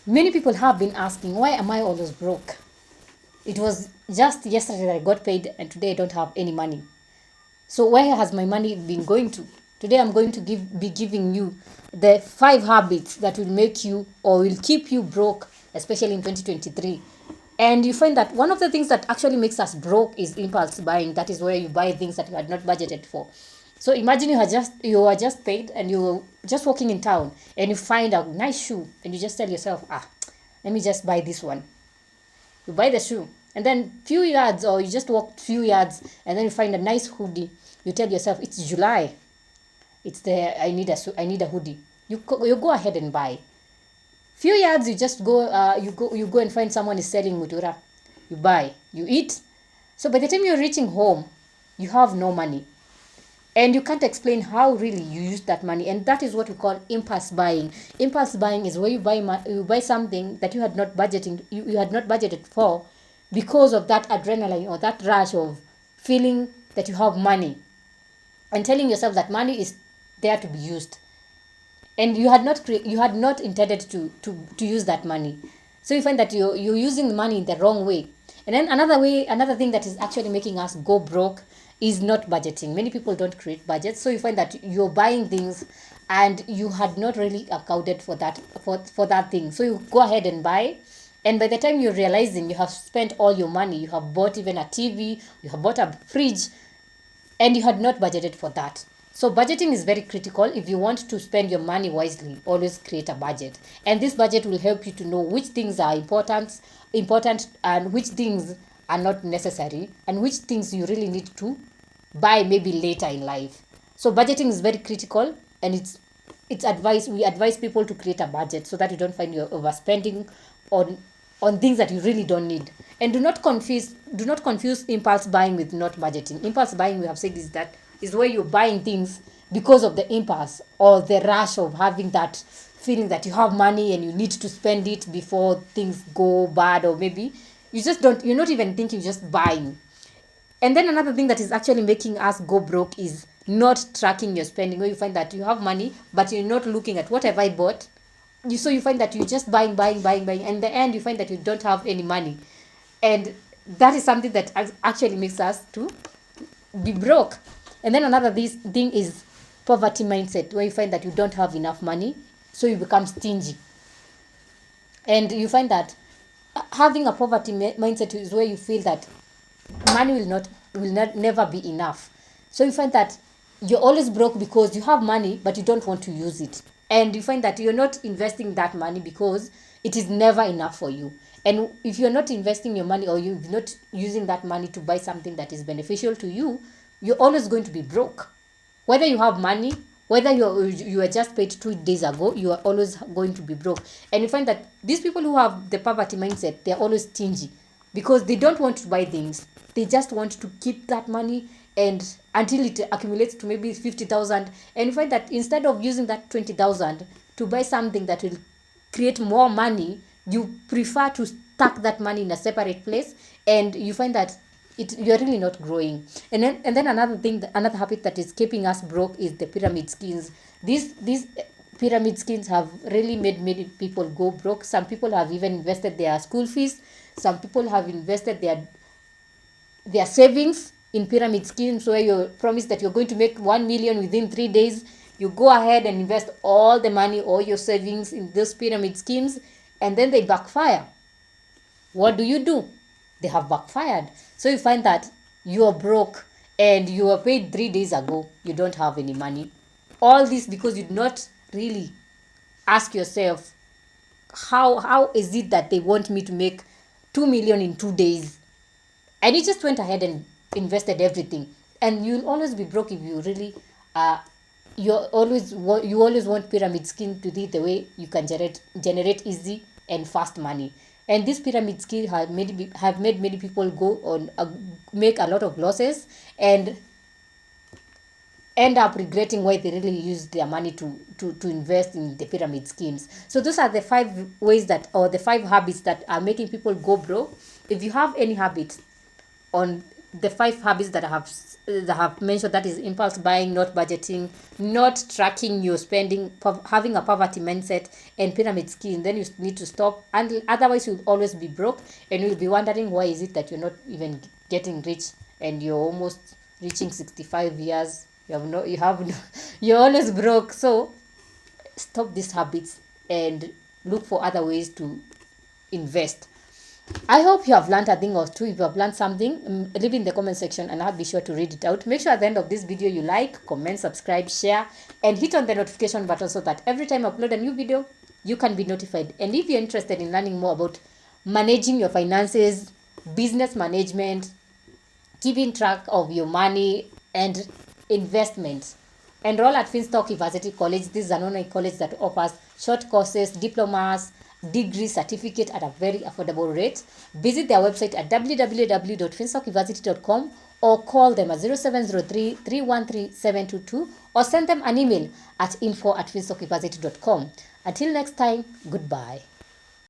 Many people have been asking, why am I always broke? It was just yesterday that I got paid and today I don't have any money. So where has my money been going to? Today I'm going to be giving you the 5 habits that will make you or will keep you broke, especially in 2023. And you find that one of the things that actually makes us broke is impulse buying. That is where you buy things that you had not budgeted for. So imagine you are just paid and you're just walking in town and you find a nice shoe and you just tell yourself, let me just buy this one. You buy the shoe and then few yards, or you just walk few yards and then you find a nice hoodie. You tell yourself, it's July, it's the I need a hoodie. You go ahead and buy. Few yards, you just go you go and find someone is selling mutura. You buy, you eat. So by the time you're reaching home, you have no money and you can't explain how really you use that money. And that is what we call impulse buying. Impulse buying is where you buy something that you had not you had not budgeted for, because of that adrenaline or that rush of feeling that you have money and telling yourself that money is there to be used, and you had not intended to use that money. So you find that you're using the money in the wrong way. And then another thing that is actually making us go broke is not budgeting. Many people don't create budgets, so you find that you're buying things and you had not really accounted for that thing. So you go ahead and buy, and by the time you're realizing you have spent all your money, you have bought even a TV, you have bought a fridge, and you had not budgeted for that. So budgeting is very critical. If you want to spend your money wisely, always create a budget. And this budget will help you to know which things are important and which things are not necessary, and which things you really need to buy maybe later in life. So budgeting is very critical, and we advise people to create a budget so that you don't find you're overspending on things that you really don't need. And do not confuse impulse buying with not budgeting. Impulse buying, we have said, is where you're buying things because of the impulse or the rush of having that feeling that you have money and you need to spend it before things go bad, or maybe you're not even thinking, just buying. And then another thing that is actually making us go broke is not tracking your spending, where you find that you have money but you're not looking at what have I bought. You find that you're just buying, and in the end you find that you don't have any money. And that is something that actually makes us to be broke. And then another this thing is poverty mindset, where you find that you don't have enough money, so you become stingy. And you find that having a poverty mindset is where you feel that money will not never be enough. So you find that you're always broke because you have money but you don't want to use it, and you find that you're not investing that money because it is never enough for you. And if you're not investing your money, or you're not using that money to buy something that is beneficial to you, you're always going to be broke. Whether you have money, whether you are just paid 2 days ago, you are always going to be broke. And you find that these people who have the poverty mindset, they're always stingy because they don't want to buy things. They just want to keep that money and until it accumulates to maybe 50,000. And you find that instead of using that 20,000 to buy something that will create more money, you prefer to stack that money in a separate place, and you find that you're really not growing. And then another habit that is keeping us broke is the pyramid schemes. These pyramid schemes have really made many people go broke. Some people have even invested their school fees. Some people have invested their savings in pyramid schemes, where you're promised that you're going to make 1 million within 3 days. You go ahead and invest all the money, all your savings in those pyramid schemes, and then they backfire. What do? They have backfired. So you find that you are broke and you were paid 3 days ago. You don't have any money. All this because you did not really ask yourself, how is it that they want me to make 2 million in 2 days? And you just went ahead and invested everything. And you'll always be broke if you really you always want pyramid scheme to be the way you can generate easy and fast money. And this pyramid scheme have made many people go on make a lot of losses and end up regretting why they really used their money to invest in the pyramid schemes. So those are the 5 ways that, or the 5 habits that are making people go broke. If you have any habits on the 5 habits that I have mentioned, that is impulse buying, not budgeting, not tracking your spending, having a poverty mindset, and pyramid scheme, then you need to stop. And otherwise, you'll always be broke, and you'll be wondering why is it that you're not even getting rich, and you're almost reaching 65 years. You're always broke. So stop these habits and look for other ways to invest. I hope you have learned a thing or two. If you have learned something, leave in the comment section and I'll be sure to read it out. Make sure at the end of this video you like, comment, subscribe, share, and hit on the notification button so that every time I upload a new video, you can be notified. And if you're interested in learning more about managing your finances, business management, keeping track of your money, and investment, enroll at Finstock Evarsity College. This is an online college that offers short courses, diplomas, degree, certificate at a very affordable rate. Visit their website at www.finstockevarsity.com or call them at 0703 313 722 or send them an email at info@finstockevarsity.com. Until next time, goodbye.